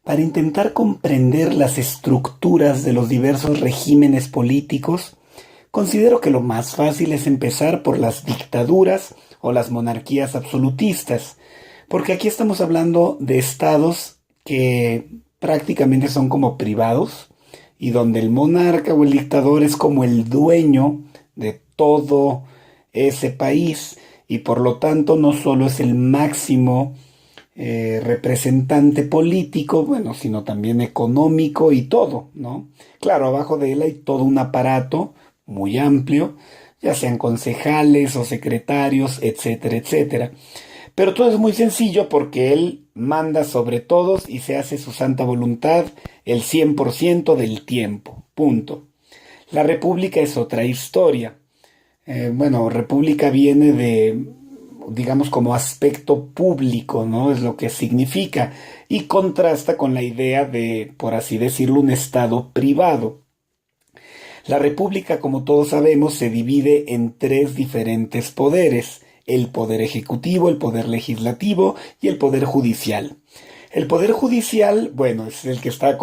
Para intentar comprender las estructuras de los diversos regímenes políticos, considero que lo más fácil es empezar por las dictaduras o las monarquías absolutistas, porque aquí estamos hablando de estados que prácticamente son como privados y donde el monarca o el dictador es como el dueño de todo ese país y por lo tanto no solo es el máximo representante político, bueno, sino también económico y todo, ¿no? Claro, abajo de él hay todo un aparato muy amplio, ya sean concejales o secretarios, etcétera, etcétera. Pero todo es muy sencillo porque él manda sobre todos y se hace su santa voluntad el 100% del tiempo. Punto. La república es otra historia. Bueno, república viene de, digamos, como aspecto público, ¿no? Es lo que significa. Y contrasta con la idea de, por así decirlo, un estado privado. La república, como todos sabemos, se divide en tres diferentes poderes: el poder ejecutivo, el poder legislativo y el poder judicial. El poder judicial, bueno, es el que está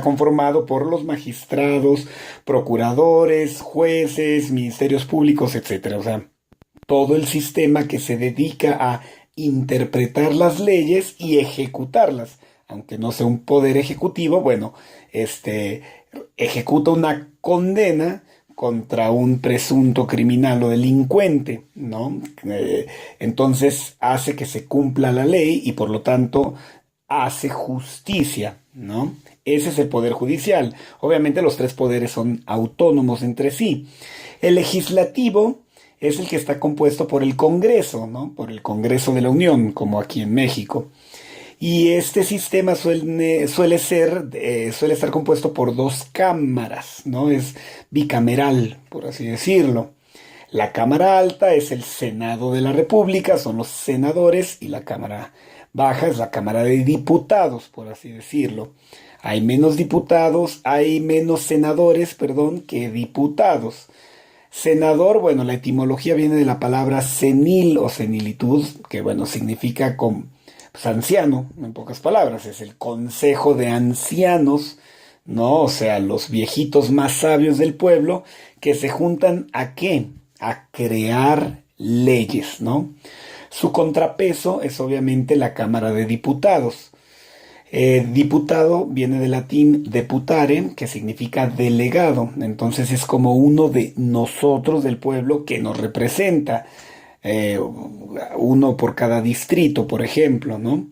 conformado por los magistrados, procuradores, jueces, ministerios públicos, etcétera. O sea, todo el sistema que se dedica a interpretar las leyes y ejecutarlas. Aunque no sea un poder ejecutivo, bueno, este ejecuta una condena contra un presunto criminal o delincuente, ¿no? Entonces hace que se cumpla la ley y por lo tanto hace justicia, ¿no? Ese es el poder judicial. Obviamente los tres poderes son autónomos entre sí. El legislativo es el que está compuesto por el Congreso, ¿no? Por el Congreso de la Unión, como aquí en México. Y este sistema suele estar compuesto por dos cámaras, ¿no? Es bicameral, por así decirlo. La Cámara Alta es el Senado de la República, son los senadores, y la Cámara Baja es la Cámara de Diputados, por así decirlo. Hay menos diputados, hay menos senadores, perdón, que diputados. Senador, bueno, la etimología viene de la palabra senil o senilitud, que bueno, significa pues, anciano, en pocas palabras, es el consejo de ancianos, ¿no? O sea, los viejitos más sabios del pueblo que se juntan ¿a qué? A crear leyes, ¿no? Su contrapeso es obviamente la Cámara de Diputados. Diputado viene del latín deputare, que significa delegado. Entonces es como uno de nosotros del pueblo que nos representa. Uno por cada distrito, por ejemplo, ¿no?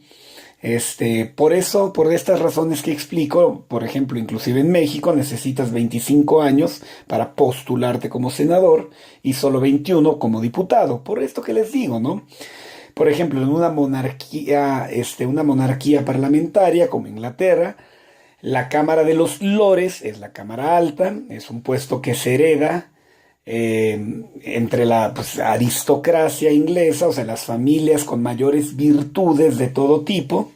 Por eso, por estas razones que explico, por ejemplo, inclusive en México necesitas 25 años para postularte como senador y solo 21 como diputado. Por esto que les digo, ¿no? Por ejemplo, en una monarquía parlamentaria como Inglaterra, la Cámara de los Lores es la Cámara Alta, es un puesto que se hereda entre la pues, aristocracia inglesa, o sea, las familias con mayores virtudes de todo tipo,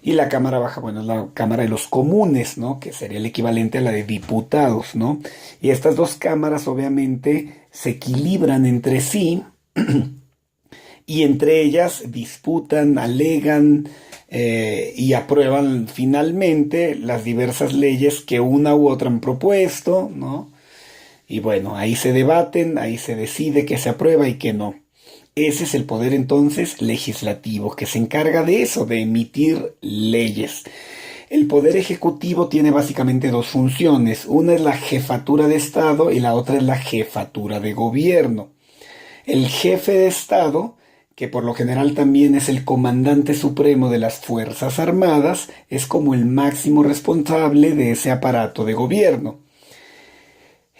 y la Cámara Baja, bueno, es la Cámara de los Comunes, ¿no? Que sería el equivalente a la de diputados, ¿no? Y estas dos cámaras obviamente se equilibran entre sí y entre ellas disputan, alegan y aprueban finalmente las diversas leyes que una u otra han propuesto, ¿no? Y bueno, ahí se debaten, ahí se decide qué se aprueba y qué no. Ese es el poder entonces legislativo, que se encarga de eso, de emitir leyes. El poder ejecutivo tiene básicamente dos funciones. Una es la jefatura de Estado y la otra es la jefatura de gobierno. El jefe de Estado, que por lo general también es el comandante supremo de las Fuerzas Armadas, es como el máximo responsable de ese aparato de gobierno.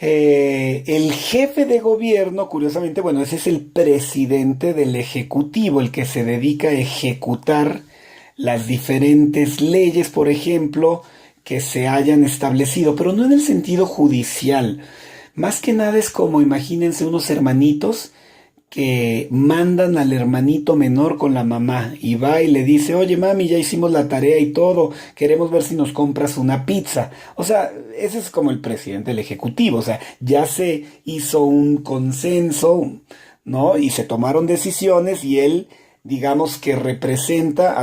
El jefe de gobierno, curiosamente, bueno, ese es el presidente del Ejecutivo, el que se dedica a ejecutar las diferentes leyes, por ejemplo, que se hayan establecido, pero no en el sentido judicial. Más que nada es como, imagínense unos hermanitos que mandan al hermanito menor con la mamá y va y le dice, oye mami, ya hicimos la tarea y todo, queremos ver si nos compras una pizza. O sea, ese es como el presidente del ejecutivo, o sea, ya se hizo un consenso, ¿no? Y se tomaron decisiones y él, digamos que representa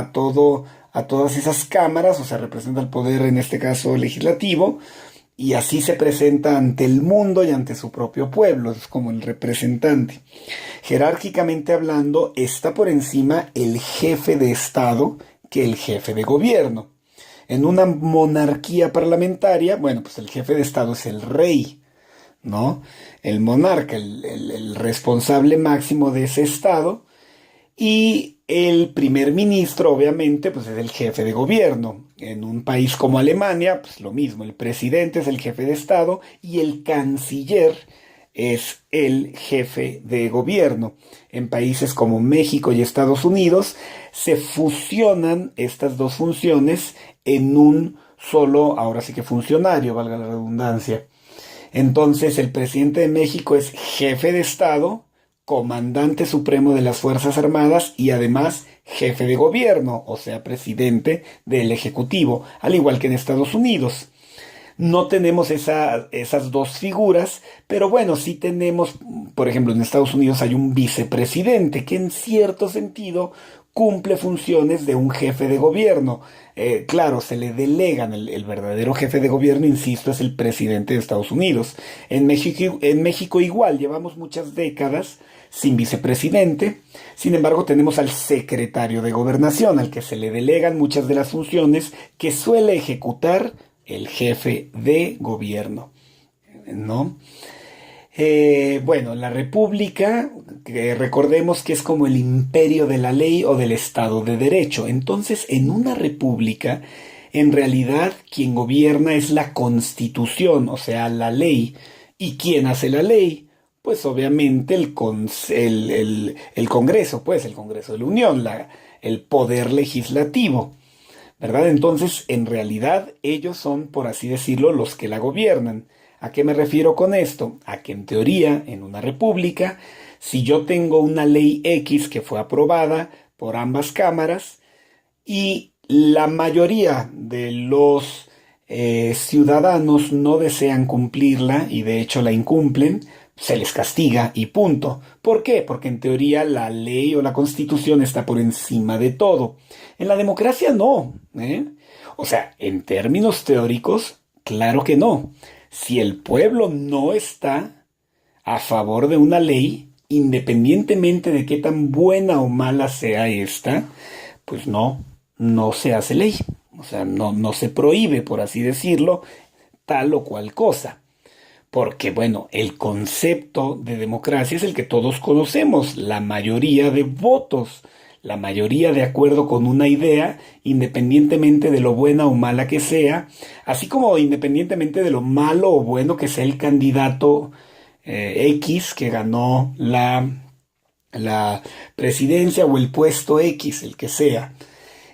a todas esas cámaras, o sea, representa el poder, en este caso legislativo, y así se presenta ante el mundo y ante su propio pueblo, es como el representante. Jerárquicamente hablando, está por encima el jefe de Estado que el jefe de gobierno. En una monarquía parlamentaria, bueno, pues el jefe de Estado es el rey, ¿no? El monarca, el responsable máximo de ese Estado. Y el primer ministro, obviamente, pues es el jefe de gobierno. En un país como Alemania, pues lo mismo, el presidente es el jefe de Estado y el canciller es el jefe de gobierno. En países como México y Estados Unidos se fusionan estas dos funciones en un solo, ahora sí que funcionario, valga la redundancia. Entonces el presidente de México es jefe de Estado, comandante supremo de las Fuerzas Armadas y además jefe de gobierno, o sea, presidente del Ejecutivo, al igual que en Estados Unidos. No tenemos esas dos figuras, pero bueno, sí tenemos, por ejemplo, en Estados Unidos hay un vicepresidente que en cierto sentido cumple funciones de un jefe de gobierno. Claro, se le delegan, el verdadero jefe de gobierno, insisto, es el presidente de Estados Unidos. En México igual, llevamos muchas décadas sin vicepresidente, sin embargo tenemos al secretario de gobernación, al que se le delegan muchas de las funciones que suele ejecutar el jefe de gobierno, ¿no? Bueno, la república, que recordemos que es como el imperio de la ley o del Estado de Derecho. Entonces, en una república, en realidad, quien gobierna es la Constitución, o sea, la ley. ¿Y quién hace la ley? Pues obviamente el Congreso, pues el Congreso de la Unión, el poder legislativo. ¿Verdad? Entonces, en realidad, ellos son, por así decirlo, los que la gobiernan. ¿A qué me refiero con esto? A que en teoría, en una república, si yo tengo una ley X que fue aprobada por ambas cámaras y la mayoría de los ciudadanos no desean cumplirla y de hecho la incumplen, se les castiga y punto. ¿Por qué? Porque en teoría la ley o la constitución está por encima de todo. En la democracia no, ¿eh? O sea, en términos teóricos, claro que no. Si el pueblo no está a favor de una ley, independientemente de qué tan buena o mala sea esta, pues no se hace ley. O sea, no se prohíbe, por así decirlo, tal o cual cosa. Porque, bueno, el concepto de democracia es el que todos conocemos, la mayoría de votos, la mayoría de acuerdo con una idea, independientemente de lo buena o mala que sea, así como independientemente de lo malo o bueno que sea el candidato X que ganó la presidencia o el puesto X, el que sea.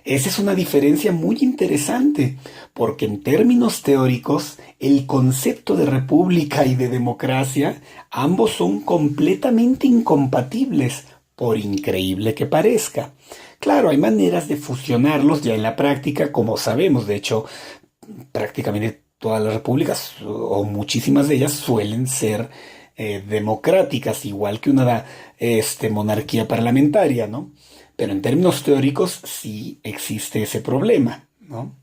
Esa es una diferencia muy interesante, porque en términos teóricos, el concepto de república y de democracia, ambos son completamente incompatibles, por increíble que parezca. Claro, hay maneras de fusionarlos ya en la práctica, como sabemos, de hecho, prácticamente todas las repúblicas, o muchísimas de ellas, suelen ser democráticas, igual que una monarquía parlamentaria, ¿no? Pero en términos teóricos sí existe ese problema, ¿no?